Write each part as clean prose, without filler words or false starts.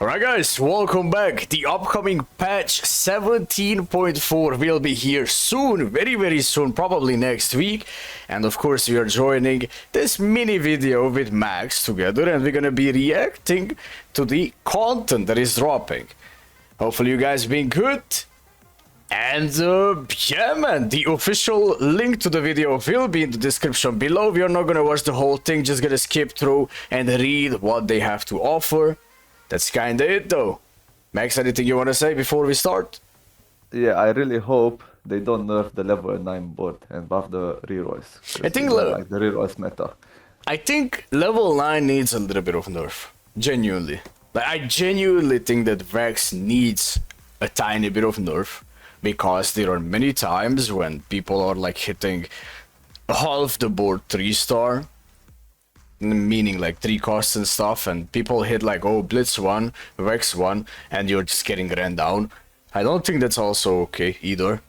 Alright guys, welcome back. The upcoming patch 17.4 will be here soon, very soon, probably next week. And of course we are joining this mini video with Max together and we're gonna be reacting to the content that is dropping. Hopefully you guys been good. And yeah man, the official link to the video will be in the description below. We are not gonna watch the whole thing, just gonna skip through and read what they have to offer. That's kinda it though. Max, anything you wanna say before we start? Yeah, I really hope they don't nerf the level 9 board and buff the rerolls. I think like the rerolls meta. I think level 9 needs a little bit of nerf. Genuinely. Like I genuinely think that Vex needs a tiny bit of nerf. Because there are many times when people are like hitting half the board 3-star. Meaning like 3 costs and stuff, and people hit like, oh, Blitz 1, Vex 1, and you're just getting ran down. I don't think that's also okay either.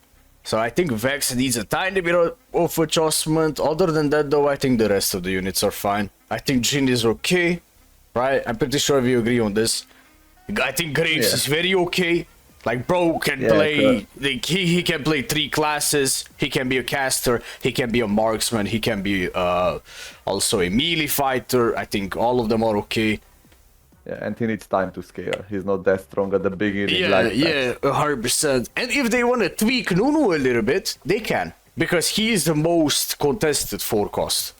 So I think Vex needs a tiny bit of adjustment. Other than that though, I think the rest of the units are fine. I think Jhin is okay, right? I'm pretty sure we agree on this. I think Graves is very okay. Like bro can play, like, he can play 3 classes, he can be a caster, he can be a marksman, he can be also a melee fighter. I think all of them are okay. Yeah, and he needs time to scale. He's not that strong at the beginning. Yeah, 100%. And if they want to tweak Nunu a little bit, they can. Because he is the most contested forecast.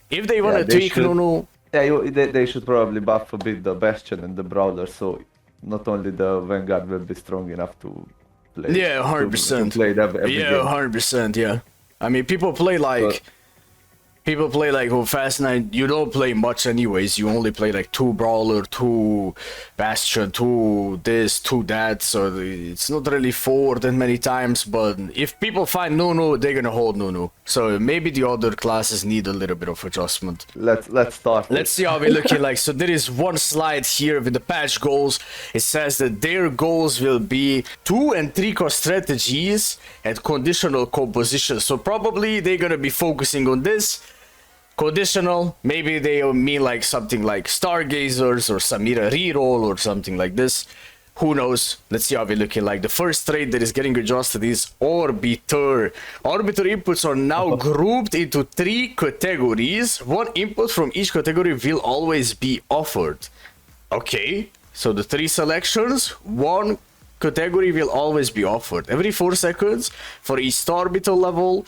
If they want to tweak Nunu... Yeah, they should probably buff a bit the Bastion and the Brawler, so not only the Vanguard will be strong enough to play. Yeah, 100%. To play that every game. 100%, yeah. I mean, people play like... on Fast 9, you don't play much anyways. You only play like 2 Brawler, 2 Bastion, 2 this, 2 that. So it's not really 4 that many times. But if people find Nunu, they're gonna hold Nunu. So maybe the other classes need a little bit of adjustment. Let's start. Let's see how we're looking like. So there is one slide here with the patch goals. It says that their goals will be 2 and 3 cost strategies and conditional composition. So probably they're gonna be focusing on this. Conditional, maybe they mean like something like Stargazers or Samira reroll or something like this. Who knows? Let's see how we're looking like. The first trait that is getting adjusted is Arbiter. Arbiter inputs are now grouped into 3 categories. 1 input from each category will always be offered. Okay, so the 3 selections, 1 category will always be offered. Every 4 seconds for each Stararbiter level,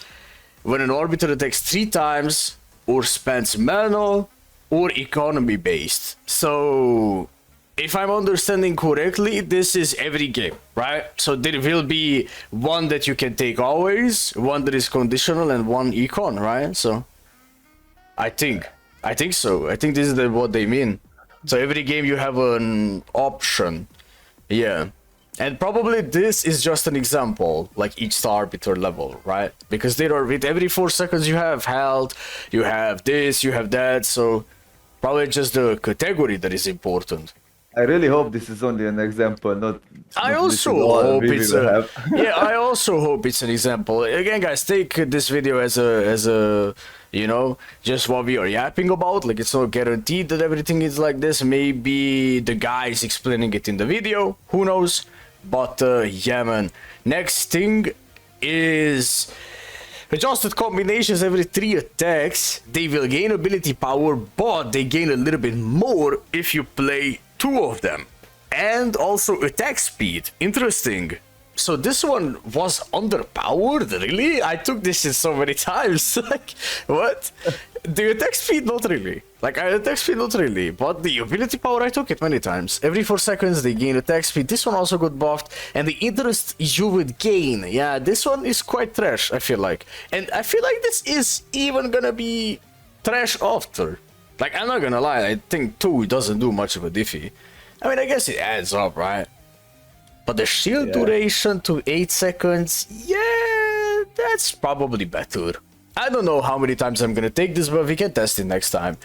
when an Arbiter attacks 3 times, or spends mana, or economy based. So if I'm understanding correctly, this is every game, right? So there will be 1 that you can take always, 1 that is conditional, and 1 econ, right? So I think so. I think this is what they mean. So every game you have an option. Yeah. And probably this is just an example, like each Stararbiter level, right? Because there are, with every 4 seconds you have health, you have this, you have that, so probably just the category that is important. I really hope this is only an example, not I also hope it's a, yeah, I also hope it's an example. Again, guys, take this video as a you know, just what we are yapping about. Like, it's not guaranteed that everything is like this. Maybe the guy is explaining it in the video, who knows? But yeah man, next thing is adjusted combinations. Every 3 attacks they will gain ability power, but they gain a little bit more if you play 2 of them. And also attack speed. Interesting. So this one was underpowered, really? I took this in so many times. Like, what? The attack speed, not really. Like, attack speed, not really. But the ability power, I took it many times. Every 4 seconds, they gain attack speed. This one also got buffed. And the interest you would gain. Yeah, this one is quite trash, I feel like. And I feel like this is even gonna be trash after. Like, I'm not gonna lie. I think 2 doesn't do much of a diffy. I mean, I guess it adds up, right? But the shield duration to 8 seconds, yeah, that's probably better. I don't know how many times I'm gonna take this, but we can test it next time.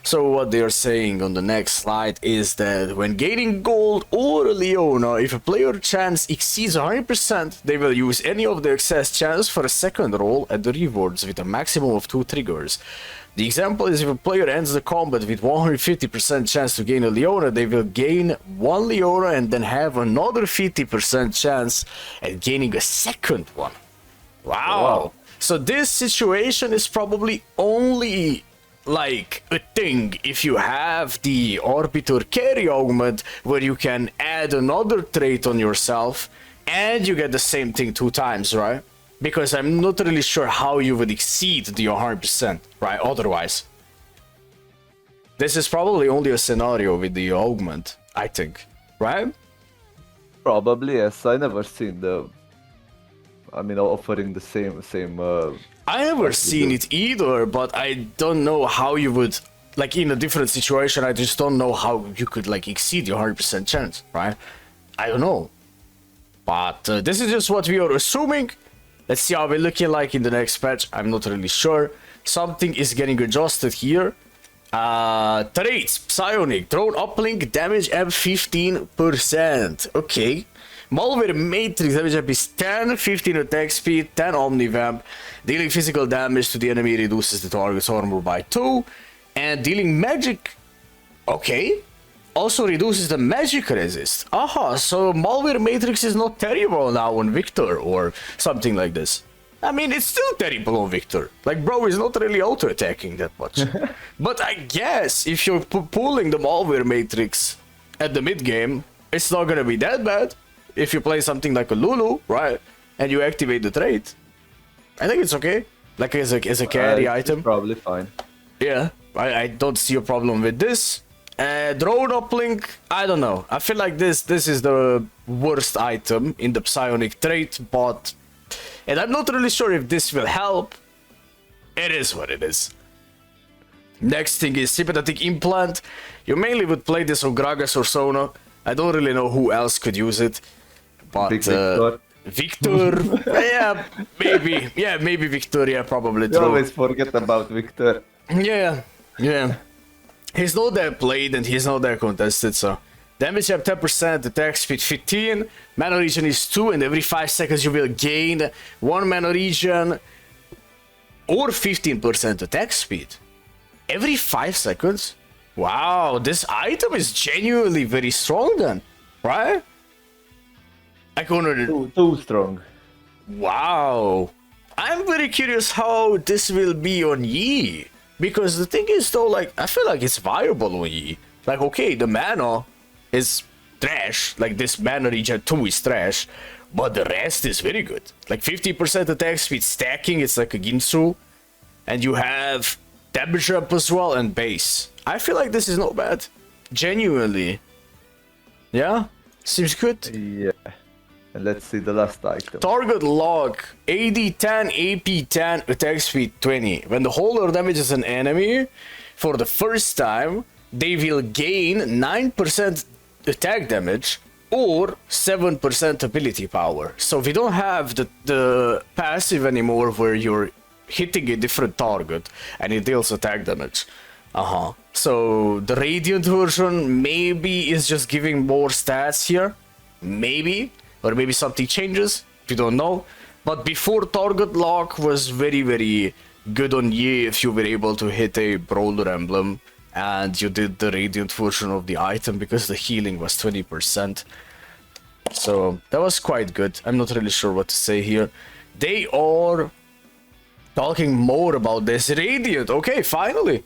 So what they are saying on the next slide is that when gaining gold or Leona, if a player chance exceeds 100%, they will use any of the excess chance for a second roll at the rewards with a maximum of 2 triggers. The example is if a player ends the combat with 150% chance to gain a Leona, they will gain 1 Leona and then have another 50% chance at gaining a second one. Wow. So this situation is probably only like a thing if you have the Arbiter carry augment where you can add another trait on yourself and you get the same thing 2 times, right? Because I'm not really sure how you would exceed the 100%, right? Otherwise. This is probably only a scenario with the augment, I think, right? Probably, yes. I never seen offering the same. I never seen it either, but I don't know how you would, like in a different situation, I just don't know how you could like exceed your 100% chance, right? I don't know. But this is just what we are assuming. Let's see how we're looking like in the next patch. I'm not really sure. Something is getting adjusted here. Traits, Psionic, drone uplink, damage up 15%. Okay. Malware Matrix damage up is 10, 15 attack speed, 10 Omni-Vamp. Dealing physical damage to the enemy reduces the target's armor by 2. And dealing magic... Okay. Also reduces the magic resist. Aha, so Malware Matrix is not terrible now on Victor or something like this. I mean, it's still terrible on Victor. Like, bro is not really auto-attacking that much. But I guess if you're pulling the Malware Matrix at the mid-game, it's not gonna be that bad. If you play something like a Lulu, right, and you activate the trait, I think it's okay. Like as a carry item. Probably fine. Yeah, I don't see a problem with this. Drone uplink, I don't know. I feel like this is the worst item in the Psionic trait, but... And I'm not really sure if this will help. It is what it is. Next thing is Sympathetic Implant. You mainly would play this on Gragas or Sona. I don't really know who else could use it. But Victor, yeah, maybe. Yeah, maybe Victor, yeah, probably You true. always forget about Victor. Yeah. He's not that played and he's not that contested, so... Damage up 10%, attack speed 15, mana regen is 2, and every 5 seconds you will gain 1 mana regen or 15% attack speed. Every 5 seconds? Wow, this item is genuinely very strong then, right? Too strong. Wow. I'm very curious how this will be on Yi. Because the thing is though, like, I feel like it's viable on Yi. Like, okay, the mana is trash. Like, this mana regen 2 is trash. But the rest is very good. Like, 50% attack speed stacking, it's like a Ginsu. And you have damage up as well and base. I feel like this is not bad. Genuinely. Yeah? Seems good. Yeah. And let's see the last item. Target lock, AD 10, AP 10, attack speed 20. When the holder damages an enemy for the first time, they will gain 9% attack damage or 7% ability power. So we don't have the passive anymore where you're hitting a different target and it deals attack damage. So the Radiant version maybe is just giving more stats here. Maybe. Or maybe something changes, we don't know. But before, target lock was very, very good on Yi if you were able to hit a Brawler emblem and you did the Radiant version of the item because the healing was 20%. So that was quite good. I'm not really sure what to say here. They are talking more about this Radiant. Okay, finally.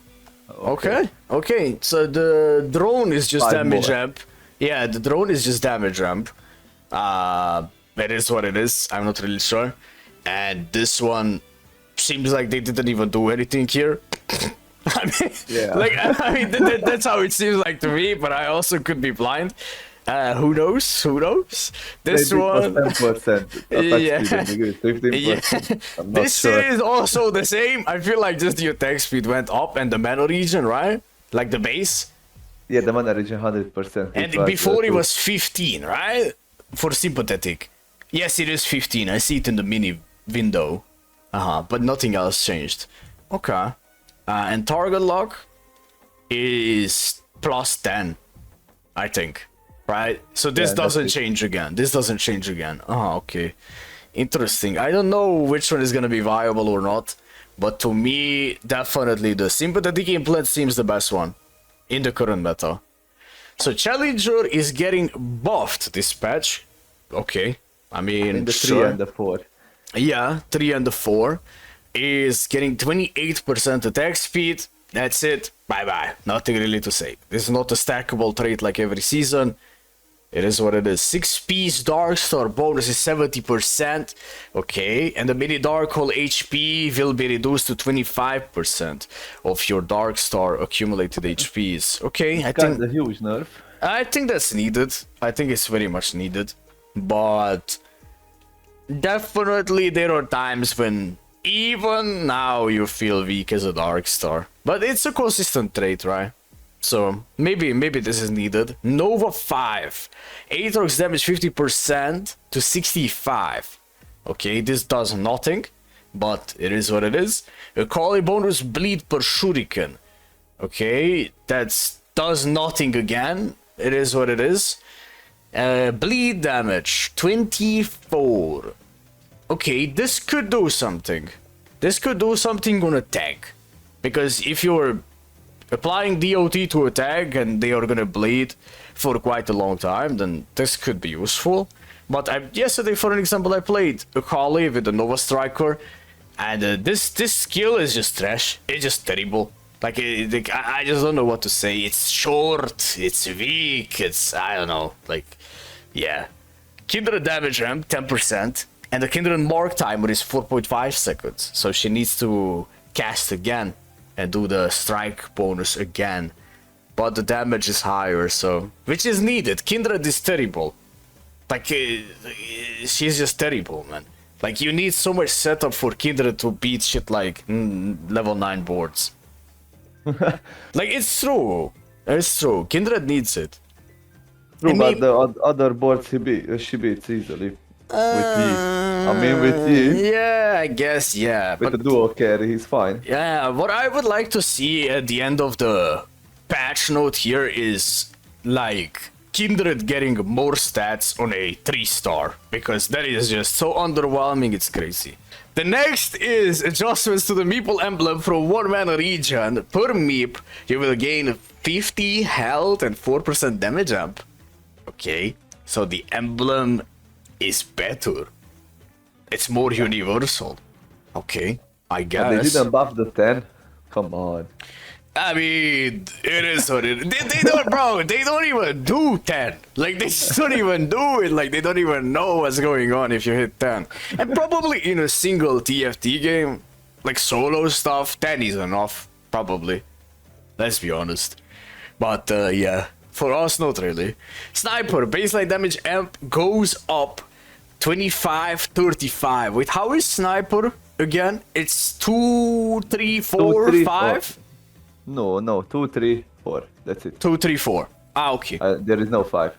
Okay. So the drone is just damage ramp. Yeah, the drone is just damage ramp. It is what it is. I'm not really sure. And this one seems like they didn't even do anything here. I mean, yeah. Like, I mean, that's how it seems like to me, but I also could be blind. Who knows? Who knows? This Maybe one... 10%. Yeah. 15%. I'm not This sure. is also the same. I feel like just the attack speed went up and the mana regen, right? Like the base. Yeah, the mana regen 100%. And before it was 15, right? For sympathetic. Yes, it is 15. I see it in the mini window. But nothing else changed. Okay. And target lock is plus 10, I think. Right? So this doesn't change again. This doesn't change again. Okay. Interesting. I don't know which one is gonna be viable or not. But to me, definitely the sympathetic implant seems the best one in the current meta. So Challenger is getting buffed this patch. Okay. I mean, in the sure. 3 and the 4. Yeah, 3 and the 4 is getting 28% attack speed. That's it. Bye-bye. Nothing really to say. This is not a stackable trait like every season. It is what it is. 6-piece Dark Star bonus is 70%. Okay, and the mini Dark Hole HP will be reduced to 25% of your Dark Star accumulated HPs. Okay, I think that's a huge nerf. I think that's needed. I think it's very much needed. But definitely there are times when even now you feel weak as a Dark Star. But it's a consistent trait, right? So maybe this is needed. N.O.V.A 5. Aatrox damage 50% to 65. Okay, this does nothing, but it is what it is. A Kali bonus bleed per shuriken. Okay, that does nothing again. It is what it is. Bleed damage 24. Okay, this could do something. This could do something on attack. Because if you're applying DOT to attack and they are gonna bleed for quite a long time, then this could be useful. But yesterday, for an example, I played Akali with the Nova Striker, and this skill is just trash. It's just terrible. Like, I just don't know what to say. It's short, it's weak, I don't know. Like, yeah. Kindred damage ramp 10%, and the Kindred mark timer is 4.5 seconds. So she needs to cast again and do the strike bonus again, but the damage is higher, so which is needed. Kindred is terrible. Like, she's just terrible, man. Like, you need so much setup for Kindred to beat shit like level 9 boards. Like, it's true. It's true. Kindred needs it. True, but the other boards she beats easily. With me. I mean, with you. Yeah, I guess, yeah. With the duo carry, he's fine. Yeah, what I would like to see at the end of the patch note here is, like, Kindred getting more stats on a 3-star. Because that is just so underwhelming, it's crazy. The next is adjustments to the Meeple emblem from 1 mana region. Per Meep, you will gain 50 health and 4% damage up. Okay, so the emblem is better. It's more universal. Okay, I guess. But they didn't buff the 10. Come on. I mean, it is what it is. They don't, bro. They don't even do 10. Like, they just don't even do it. Like, they don't even know what's going on if you hit 10. And probably in a single TFT game, like solo stuff, 10 is enough. Probably. Let's be honest. But yeah, for us, not really. Sniper baseline damage amp goes up 25-35. Wait, how is Sniper again? It's 2, 3, 4, 5? No, 2, 3, 4. That's it. 2, 3, 4. Ah, okay. There is no 5.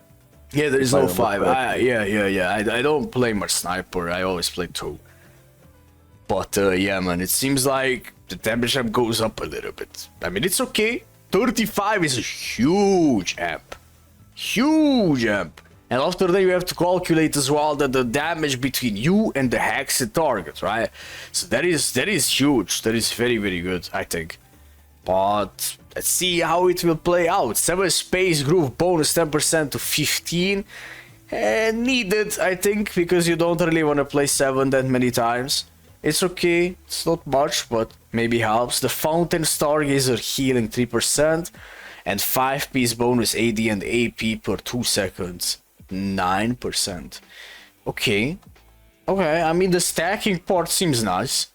Yeah, there is no 5. Yeah. I don't play much Sniper. I always play 2. But yeah, man, it seems like the damage amp goes up a little bit. I mean, it's okay. 35 is a huge amp. Huge amp. And after that, you have to calculate as well that the damage between you and the hexed target, right? So that is huge. That is very, very good, I think. But let's see how it will play out. 7 space groove bonus 10% to 15. Needed, I think, because you don't really want to play 7 that many times. It's okay, it's not much, but maybe helps. The Fountain Stargazer healing 3%. And 5-piece bonus AD and AP per 2 seconds. 9%. Okay. Okay, I mean, the stacking part seems nice.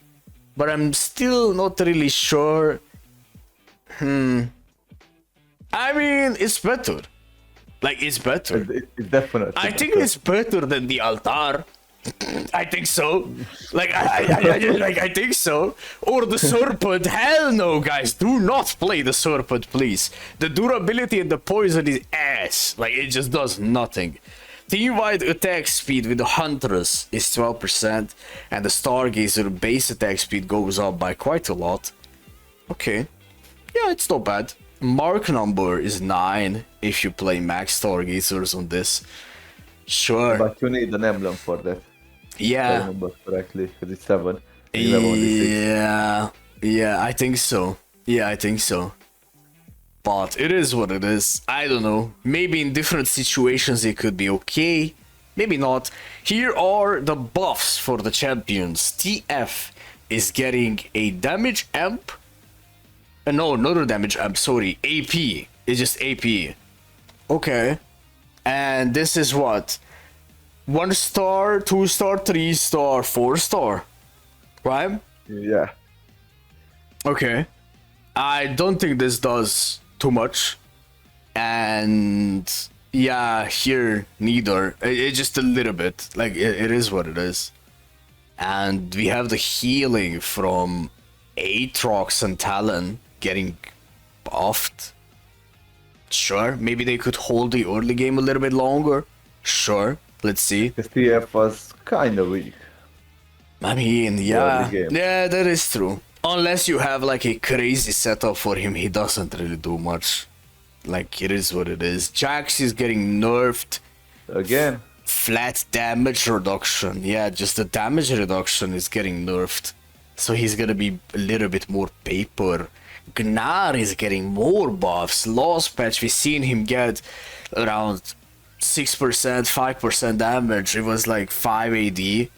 But I'm still not really sure. I mean, it's better. Like, it's better. It's definitely. I think it's better than the Altar. I think so. Like, I think so. Or the Serpent. Hell no, guys. Do not play the Serpent, please. The durability and the poison is ass. Like, it just does nothing. team-wide attack speed with the Huntress is 12%, and the Stargazer base attack speed goes up by quite a lot. Okay. Yeah, it's not bad. Mark number is 9 if you play max Stargazers on this. Sure. But you need an emblem for that. If I Yeah. remember correctly, because it's 7. You have only 6. Yeah, I think so. Yeah, I think so. But it is what it is. I don't know. Maybe in different situations it could be okay. Maybe not. Here are the buffs for the champions. TF is getting a damage amp. No, not a damage amp, sorry. AP. It's just AP. Okay. And this is what? 1 star, 2 star, 3 star, 4 star. Right? Yeah. Okay. I don't think this does too much. And yeah, here neither. It's just a little bit. Like it is what it is. And we have the healing from Aatrox and Talon getting buffed. Sure, maybe they could hold the early game a little bit longer. Sure, let's see. The TF was kinda weak. I mean, yeah, early game. yeah, that is true. Unless you have like a crazy setup for him, he doesn't really do much. Like, it is what it is. Jax is getting nerfed. Again. Flat damage reduction. Yeah, just the damage reduction is getting nerfed. So he's gonna be a little bit more paper. Gnar is getting more buffs. Last patch, we seen him get around 6%, 5% damage. It was like 5 AD.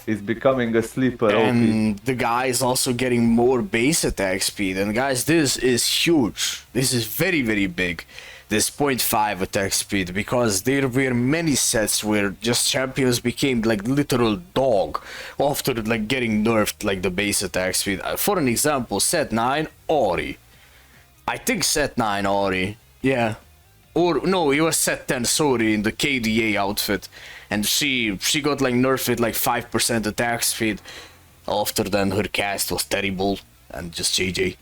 He's becoming a sleeper OP. And the guy is also getting more base attack speed. And guys, this is huge. This is very, very big. This 0.5 attack speed, because there were many sets where just champions became like literal dog after like getting nerfed like the base attack speed. For an example, set 9 Ori. I think set 9 Ori. Yeah. Or no, it was set 10, sorry, in the KDA outfit. And she got like nerfed with like 5% attack speed. After then her cast was terrible and just GG.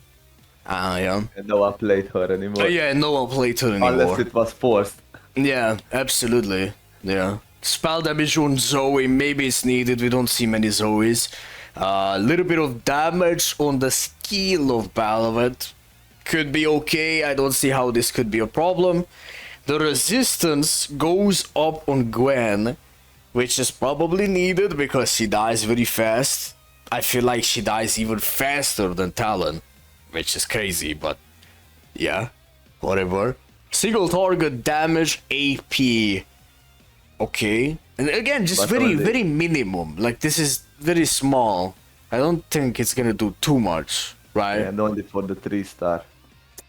Yeah. And no one played her anymore. Yeah, no one played her anymore. Unless it was forced. Yeah, absolutely. Yeah. Spell damage on Zoe, maybe it's needed. We don't see many Zoes. A little bit of damage on the skill of Balvet. Could be okay. I don't see how this could be a problem. The resistance goes up on Gwen, which is probably needed because she dies very fast. I feel like she dies even faster than Talon, which is crazy, but yeah, whatever. Single target damage AP. Okay. And again, just But very, only- very minimum. Like, this is very small. I don't think it's gonna do too much, right? And only for the 3-star.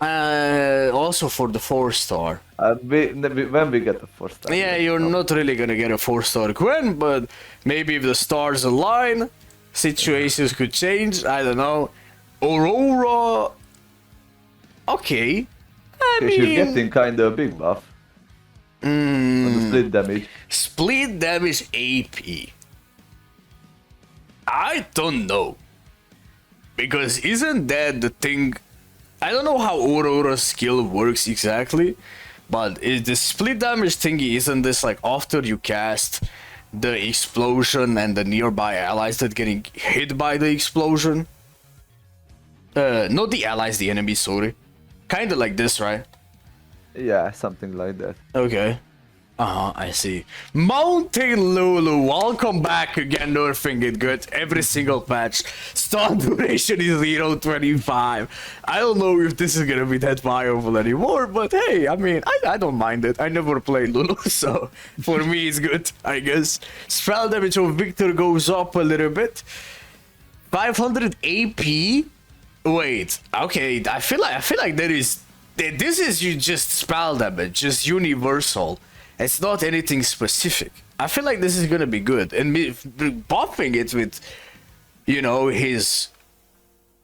Also for the 4-star. When we get the 4-star. Yeah, you're not really gonna get a 4-star Gwen, but maybe if the stars align, situations could change. I don't know. Aurora. Okay. I Okay, she's mean, getting kinda a big buff. On the split damage. split damage AP. I don't know. Because isn't that the thing? I don't know how Aurora's skill works exactly, but is the split damage thingy, isn't this like after you cast the explosion and the nearby allies that getting hit by the explosion? Not the allies, the enemy, sorry. Kinda like this, right? Yeah, something like that. Okay. I see. Mountain Lulu, welcome back again, nerfing it good every single patch. Stun duration is 0.25. I don't know if this is gonna be that viable anymore, but hey, I mean, I don't mind it. I never played Lulu, so for me it's good, I guess. Spell damage of Victor goes up a little bit. 500 AP? Wait, okay, I feel like this is you just spell damage, just universal. It's not anything specific. I feel like this is gonna be good, and buffing it with, you know, his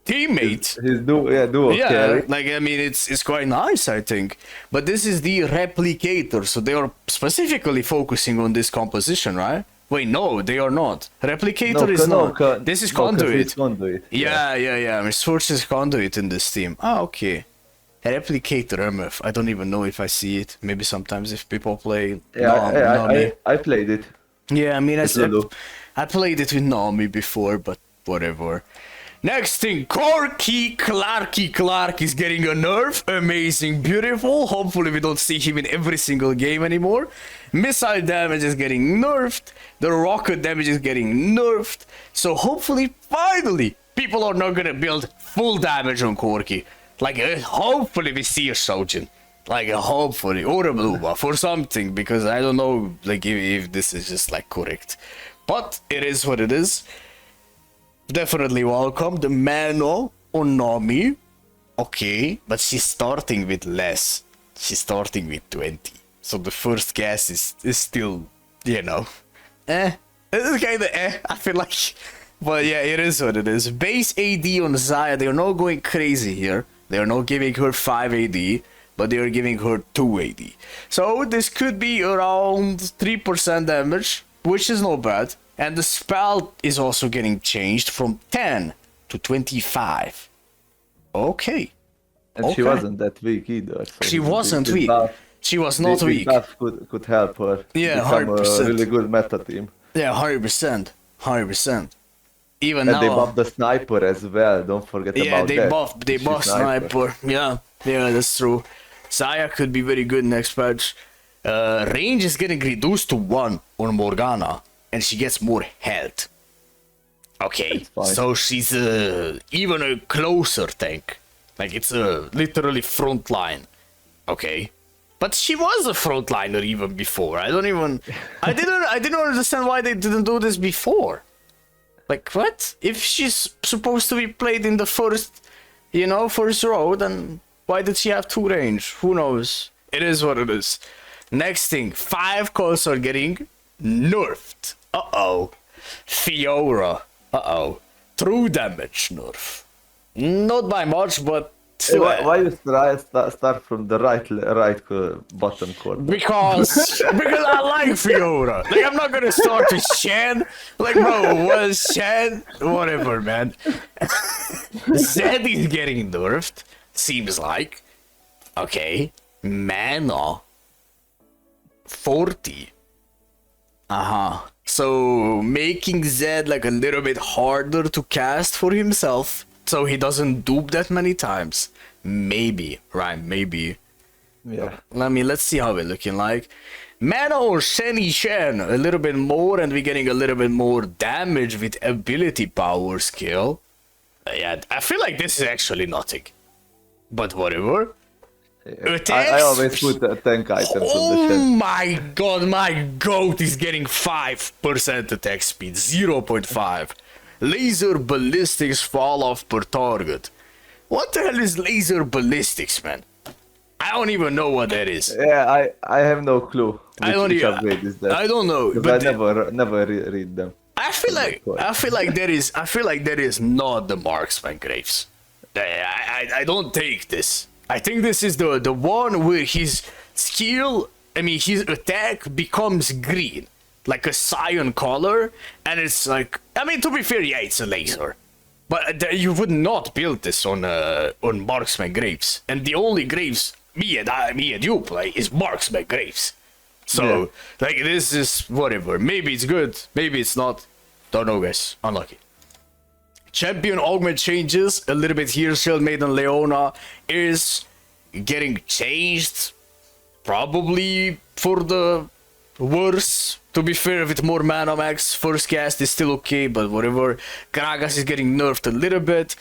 teammate. His duo Yeah, carry. like I mean, it's quite nice, I think. But this is the Replicator, so they are specifically focusing on this composition, right? Wait, no, they are not. Replicator is not. This is Conduit. Conduit. Yeah. Resources Conduit in this team. Ah, okay. Replicator MF. I don't even know if I see it. Maybe sometimes if people play. I played it. Yeah, I mean, It's Lulu. I played it with N.O.V.A before, but whatever. Next thing, Clark is getting a nerf. Amazing, beautiful. Hopefully we don't see him in every single game anymore. Missile damage is getting nerfed. The rocket damage is getting nerfed. So hopefully, finally, people are not gonna build full damage on Corki. Like, hopefully we see a Shojin. Like, hopefully, or a blue buff or something, because I don't know, like, if this is just, like, correct. But it is what it is. Definitely welcome. The Mano on Nami. Okay, but she's starting with less. She's starting with 20. So the first guess is still, you know, It's kind of I feel like. But yeah, it is what it is. Base AD on Xayah, they're not going crazy here. They're not giving her 5 AD, but they are giving her 2 AD. So this could be around 3% damage, which is not bad. And the spell is also getting changed from 10 to 25. Okay. And she wasn't that weak either. So she wasn't weak. She was not weak. Buff could help her become 100%. A really good meta team. Yeah, 100%. 100%. Even and now, they buffed the sniper as well. Don't forget about that. Yeah, they buffed sniper. Yeah, that's true. Xayah could be very good next patch. Range is getting reduced to 1 on Morgana, and she gets more health. Okay, so she's even a closer tank. Like, it's literally front line. Okay. But she was a frontliner even before. I didn't understand why they didn't do this before. Like, what? If she's supposed to be played in the first row, then why did she have 2 range? Who knows? It is what it is. Next thing, 5 calls are getting nerfed. Uh-oh. Fiora. Uh-oh. True damage nerf. Not by much, but still. Why you start from the right bottom corner? Because I like Fiora. Like, I'm not gonna start with Shen. Like, bro, was Shen? Whatever, man. Zed is getting nerfed. Seems like. Okay. Mana. 40. So, making Zed like a little bit harder to cast for himself. So he doesn't dupe that many times. Maybe, right? Maybe. Yeah. Let's see how we're looking like. Mana or Shen, a little bit more, and we're getting a little bit more damage with ability power skill. Yeah, I feel like this is actually nothing. But whatever. Yeah. I always put tank items on the Shen. Oh my god, my goat is getting 5% attack speed, 0.5. Laser ballistics fall off per target. What the hell is laser ballistics, man? I don't even know what that is. Yeah, I have no clue. I don't know. But I never read them. I feel like that is not the marksman graves. I don't take this. I think this is the one where his skill, his attack becomes green. Like a cyan color, and it's like, to be fair, yeah, it's a laser, but you would not build this on marksman graves, and the only graves me and you play is marksman graves. So like, this is whatever. Maybe it's good, maybe it's not. Don't know, guys. Unlucky. Champion augment changes a little bit here. Shield Maiden Leona is getting changed, probably for the worse. To be fair, with more mana max, first cast is still okay, but whatever. Gragas is getting nerfed a little bit.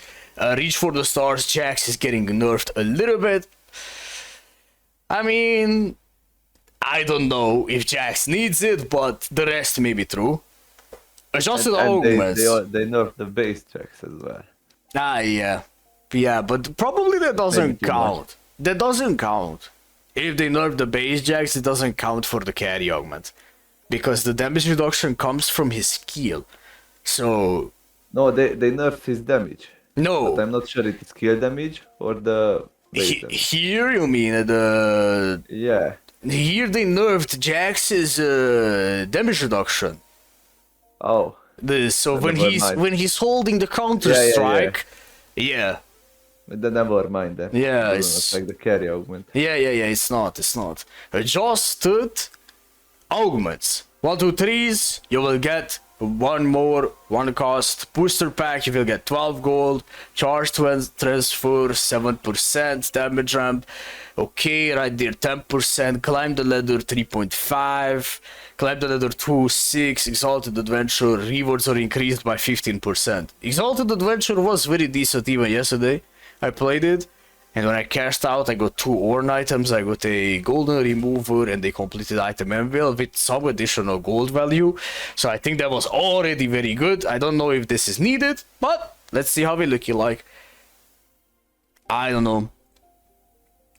Reach for the Stars, Jax is getting nerfed a little bit. I don't know if Jax needs it, but the rest may be true. Adjusted augments. They nerfed the base Jax as well. Yeah. Yeah, but probably that doesn't count. That doesn't count. If they nerf the base Jax, it doesn't count for the carry augment. Because the damage reduction comes from his skill. So... No, they nerfed his damage. No. But I'm not sure if it's skill damage or the... Here you mean the... Yeah. Here they nerfed Jax's damage reduction. Oh. So when he's holding the counter strike... Yeah. Then never mind that. Yeah, It's like the carry augment. Yeah, it's not. Adjusted augments. 1, 2, 3s, you will get one more, one cost. Booster pack, you will get 12 gold. Charge transfer, 7% damage ramp. Okay, right there, 10%. Climb the ladder, 3.5. Climb the ladder, 2.6. Exalted Adventure, rewards are increased by 15%. Exalted Adventure was very decent even yesterday. I played it, and when I cashed out, I got 2 Orn items. I got a Golden Remover and a completed item anvil with some additional gold value. So I think that was already very good. I don't know if this is needed, but let's see how we looking like. I don't know.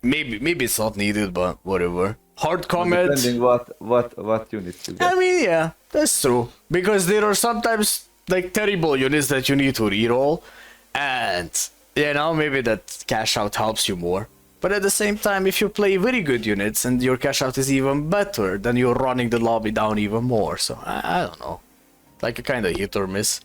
Maybe it's not needed, but whatever. Hard Comet. Depending what units you get. I mean, yeah, that's true. Because there are sometimes like terrible units that you need to reroll, and you know, maybe that cash out helps you more. But at the same time, if you play very good units and your cash out is even better, then you're running the lobby down even more. So I don't know, like a kind of hit or miss.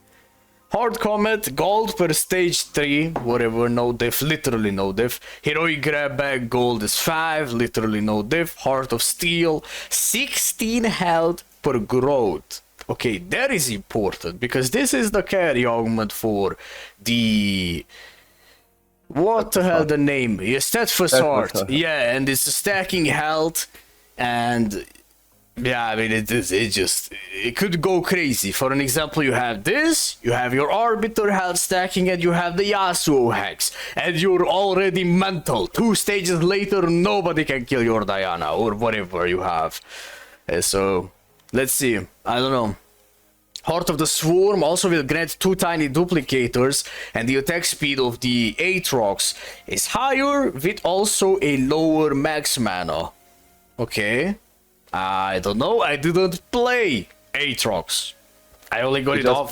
Hard Comet, gold per stage 3, whatever, no diff, literally no diff. Heroic grab bag, gold is 5, literally no diff. Heart of Steel, 16 health per growth. Okay, that is important, because this is the carry augment for the... What the hell the name? Yeah, Steadfast Heart. Yeah, and it's stacking health, and... Yeah, I mean, it could go crazy. For an example, you have this, you have your Arbiter health stacking, and you have the Yasuo hex, and you're already mental. 2 stages later, nobody can kill your Diana, or whatever you have. So, let's see. I don't know. Heart of the Swarm also will grant 2 tiny duplicators, and the attack speed of the Aatrox is higher, with also a lower max mana. Okay. I don't know, I didn't play Aatrox. I only got it off.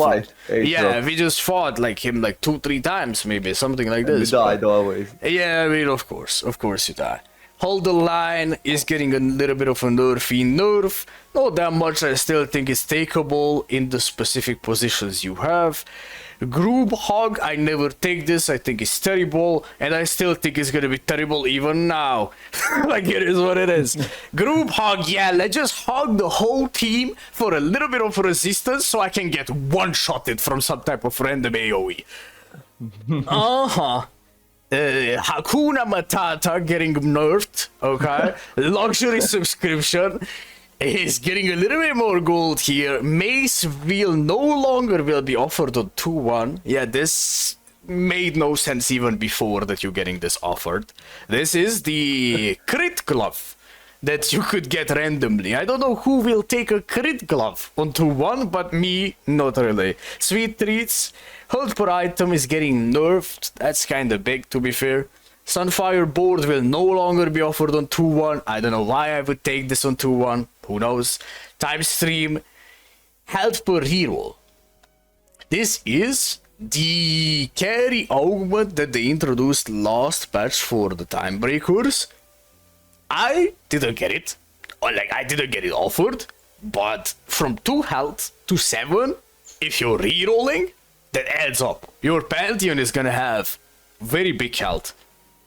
Yeah, we just fought like him like 2-3 times, maybe something like this. We died always. Yeah, I mean, of course you die. Hold the Line is getting a little bit of a nerfy nerf. Not that much, I still think it's takeable in the specific positions you have. Group Hug, I never take this, I think it's terrible, and I still think it's gonna be terrible even now. Like, it is what it is. Group Hug, yeah, let's just hug the whole team for a little bit of resistance so I can get one-shotted from some type of random AoE. Hakuna Matata getting nerfed, okay? Luxury subscription is getting a little bit more gold here. Mace will no longer be offered on 2-1. Yeah, this made no sense even before that you're getting this offered. This is the crit glove that you could get randomly. I don't know who will take a crit glove on 2-1, but me, not really. Sweet Treats, health per item is getting nerfed. That's kinda big, to be fair. Sunfire board will no longer be offered on 2-1. I don't know why I would take this on 2-1. Who knows? Time stream. Health per hero. This is the carry augment that they introduced last patch for the Timebreakers. I didn't get it. Or like, I didn't get it offered. But from 2 health to 7, if you're rerolling, that adds up. Your Pantheon is gonna have very big health.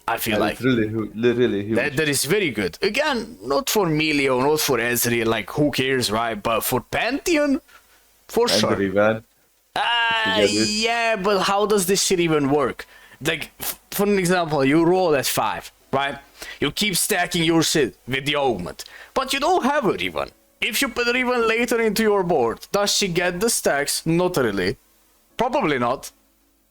I feel like really huge. That is very good. Again, not for melee or not for Ezreal, like who cares, right? But for Pantheon, for and sure. Riven. Yeah, but how does this shit even work? Like, for an example, you roll at 5, right? You keep stacking your shit with the augment, but you don't have a Riven. If you put Riven later into your board, does she get the stacks? Not really. Probably not.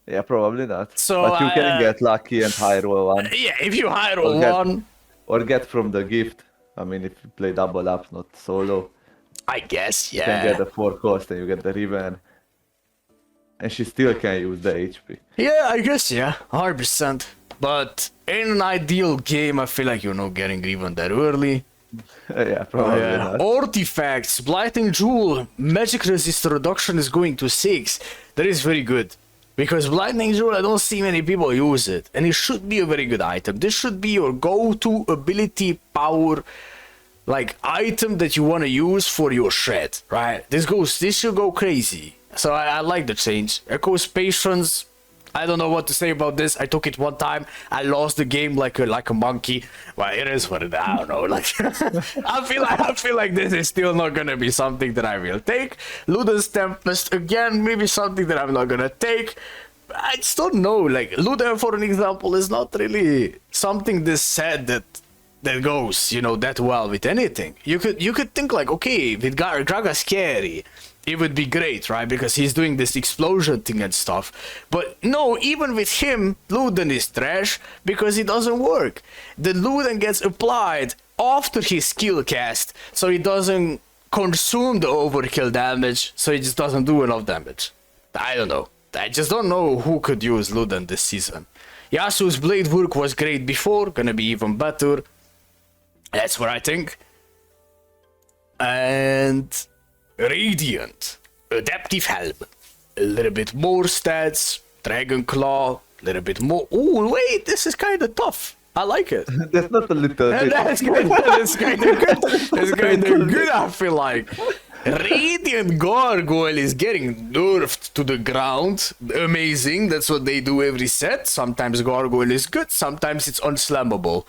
Yeah, probably not. So, but you can get lucky and high roll one. Yeah, if you high roll one. Or get from the gift. I mean, if you play double up, not solo. I guess, yeah. You can get the 4 cost and you get the Riven. And she still can use the HP. Yeah, I guess, yeah. 100%. But in an ideal game, I feel like you're not getting Riven that early. Yeah, probably not. Artifacts, Blighting Jewel, magic resist reduction is going to 6. That is very good. Because Blighting Jewel, I don't see many people use it. And it should be a very good item. This should be your go-to ability power, like, item that you want to use for your shred, right? This should go crazy. So I like the change. Echo's Patience, I don't know what to say about this. I took it one time. I lost the game like a monkey. Well, it is what it is. I don't know. Like I feel like this is still not gonna be something that I will take. Luden's Tempest again, maybe something that I'm not gonna take. I just don't know. Like Luden, for an example, is not really something this set that goes, you know, that well with anything. You could think like, okay, with Gragas carry, it would be great, right? Because he's doing this explosion thing and stuff. But no, even with him, Luden is trash because it doesn't work. The Luden gets applied after his skill cast, so he doesn't consume the overkill damage, so he just doesn't do enough damage. I don't know. I just don't know who could use Luden this season. Yasuo's blade work was great before, gonna be even better. That's what I think. And Radiant, Adaptive Helm, a little bit more stats, Dragon Claw, a little bit more. Oh wait, this is kind of tough. I like it. That's not a little bit. That's kind of good. It's kind of good. I feel like Radiant Gargoyle is getting nerfed to the ground. Amazing. That's what they do every set. Sometimes Gargoyle is good. Sometimes it's unslammable.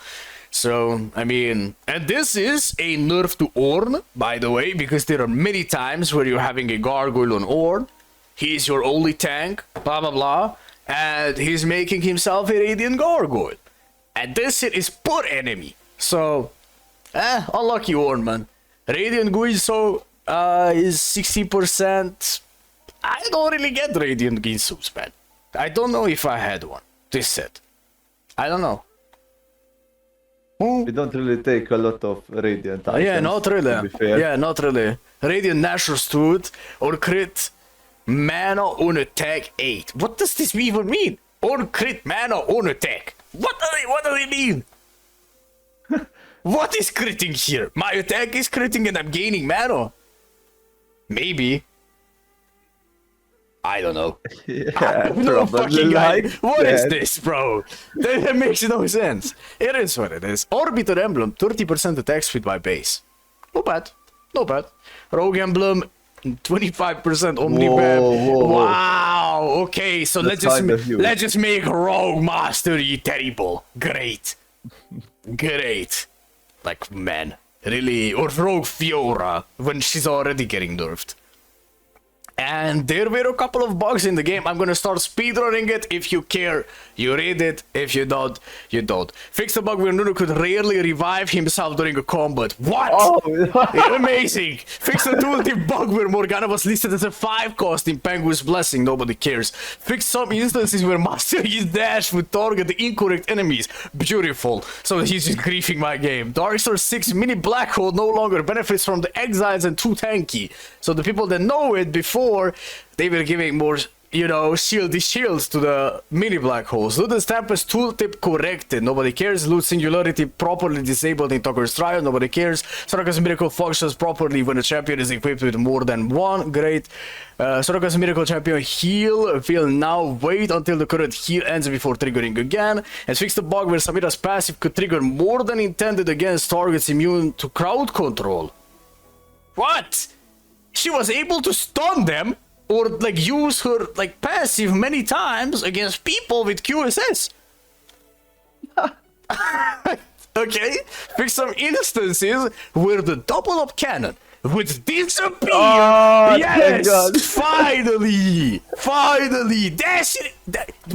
So, I mean, and this is a nerf to Ornn, by the way, because there are many times where you're having a Gargoyle on Ornn. He's your only tank, blah, blah, blah, and he's making himself a Radiant Gargoyle. And this hit is poor enemy. So, unlucky Ornn, man. Radiant Guiso is 60%. I don't really get Radiant Guisos, man. I don't know if I had one this set. I don't know. We don't really take a lot of Radiant items. Yeah, not really. Yeah, not really. Radiant Natural Steward or crit mana on attack 8. What does this even mean? Or crit mana on attack. What do they mean? What is critting here? My attack is critting and I'm gaining mana. Maybe. I don't know. Yeah, No fucking like What is that. this, bro? That makes no sense. It is what it is. Arbiter Emblem, 30% attack speed by base. Not bad. Not bad. Rogue Emblem, 25% Omni Bab. whoa. Wow. Okay, so let's kinda huge. just make Rogue Mastery terrible. Great. Great. Like, man. Really. Or Rogue Fiora, when she's already getting nerfed. And there were a couple of bugs in the game. I'm gonna start speedrunning it. If you care, you read it. If you don't, you don't. Fix the bug where Nuno could rarely revive himself during a combat. What? Oh, Amazing! Fix the dual tip bug where Morgana was listed as a 5 cost in Penguin's Blessing. Nobody cares. Fix some instances where Master his dash would target the incorrect enemies. Beautiful. So he's just griefing my game. Darkstar 6 mini black hole no longer benefits from the exiles and too tanky. So the people that know it before, they were giving more, you know, shields to the mini black holes. Loot and Tempest tooltip corrected. Nobody cares. Loot Singularity properly disabled in Tucker's Trial. Nobody cares. Soraka's Miracle functions properly when a champion is equipped with more than one. Great. Soraka's Miracle Champion heal will now wait until the current heal ends before triggering again. And fix the bug where Samira's passive could trigger more than intended against targets immune to crowd control. What? She was able to stun them or like use her like passive many times against people with QSS. Okay, fix some instances where the double up cannon would disappear. Oh, thank yes, God. finally.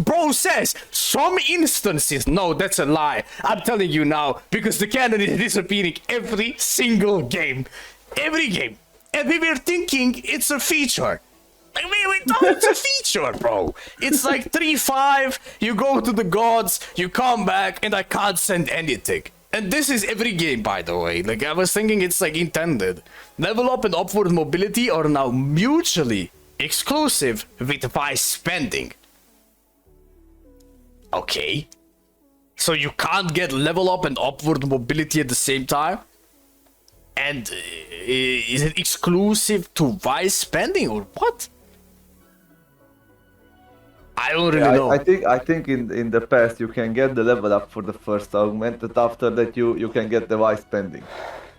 Bro says some instances. No, that's a lie. I'm telling you now because the cannon is disappearing every single game. Every game. And we were thinking it's a feature. Like, we thought it's a feature, bro. It's like 3-5, you go to the gods, you come back, and I can't send anything. And this is every game, by the way. Like, I was thinking it's like intended. Level up and upward mobility are now mutually exclusive with vice spending. Okay. So you can't get level up and upward mobility at the same time? And is it exclusive to vice spending or what? I don't really know. I think in the past you can get the level up for the first augment, but after that you can get the vice spending,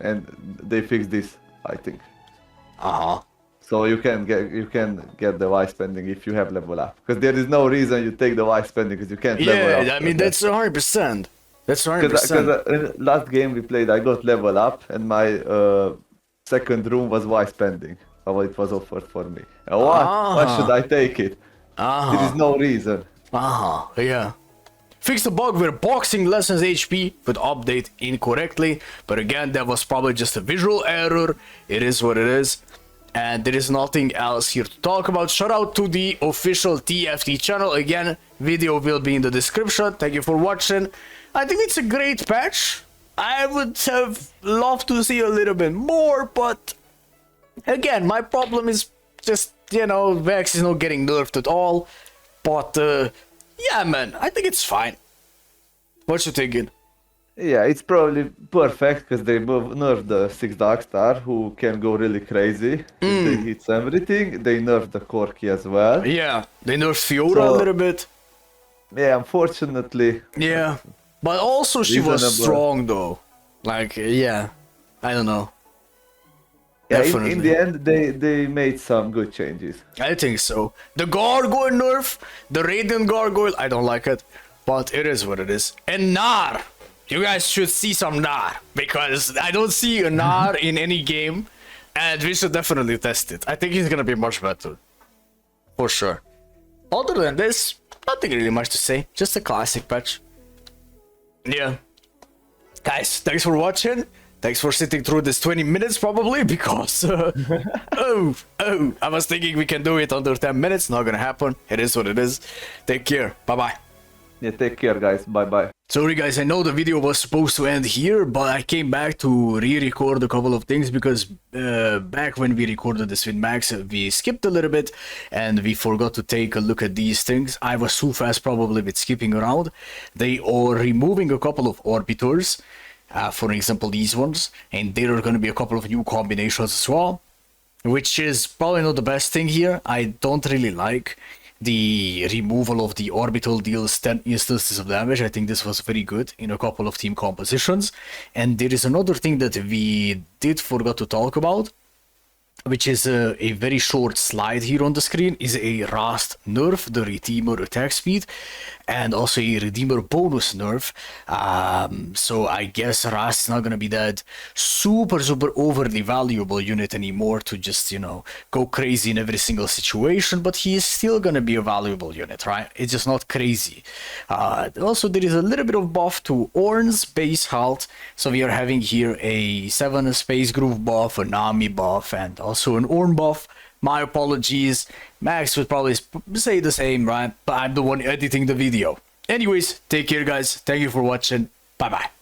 and they fixed this, I think. So you can get the Y spending if you have level up. Because there is no reason you take the Y spending because you can't level up. Yeah, I mean, that's 100%. That's 100%. Because last game we played, I got level up and my second room was Y spending. So it was offered for me. And why should I take it? There is no reason. Yeah. Fix the bug where boxing lessens HP would update incorrectly, but again, that was probably just a visual error. It is what it is, and there is nothing else here to talk about. Shout out to the official TFT channel. Again, video will be in the description. Thank you for watching. I think it's a great patch. I would have loved to see a little bit more, but again, my problem is just, you know, Vex is not getting nerfed at all. But yeah, man, I think it's fine. What you thinking? Yeah, it's probably perfect because they nerfed the 6 Darkstar, who can go really crazy if they hit everything. They nerfed the Corki as well. Yeah, they nerfed Fiora a little bit. Yeah, unfortunately. Yeah, but also she was Reasonable. strong though. Like, yeah, I don't know. Yeah, Definitely. in the end, they made some good changes. I think so. The Gargoyle nerf, the Radiant Gargoyle, I don't like it, but it is what it is. And Nar, you guys should see some Nar, because I don't see a Nar in any game, and we should definitely test it. I think he's gonna be much better, for sure. Other than this, nothing really much to say, just a classic patch. Yeah. Guys, thanks for watching. Thanks for sitting through this 20 minutes probably, because I was thinking we can do it under 10 minutes. Not gonna happen. It is what it is. Take care. Bye-bye. Yeah, take care, guys. Bye-bye. Sorry guys, I know the video was supposed to end here, but I came back to re-record a couple of things because back when we recorded this with Max, we skipped a little bit and we forgot to take a look at these things. I was too fast probably with skipping around. They are removing a couple of Arbiters. For example, these ones, and there are going to be a couple of new combinations as well, which is probably not the best thing here. I don't really like the removal of the orbital deals 10 instances of damage. I think this was very good in a couple of team compositions. And there is another thing that we did forgot to talk about, which is a very short slide here on the screen, is a Rast nerf, the Redeemer attack speed, and also a Redeemer bonus nerf. So I guess Rast is not gonna be that super overly valuable unit anymore to just, you know, go crazy in every single situation, but he is still gonna be a valuable unit, right? It's just not crazy. Also, there is a little bit of buff to Ornn's base health, so we are having here a 7 Space Groove buff, a Nami buff, and also an Ornn buff. My apologies. Max would probably say the same, right? But I'm the one editing the video. Anyways, take care guys. Thank you for watching. Bye bye.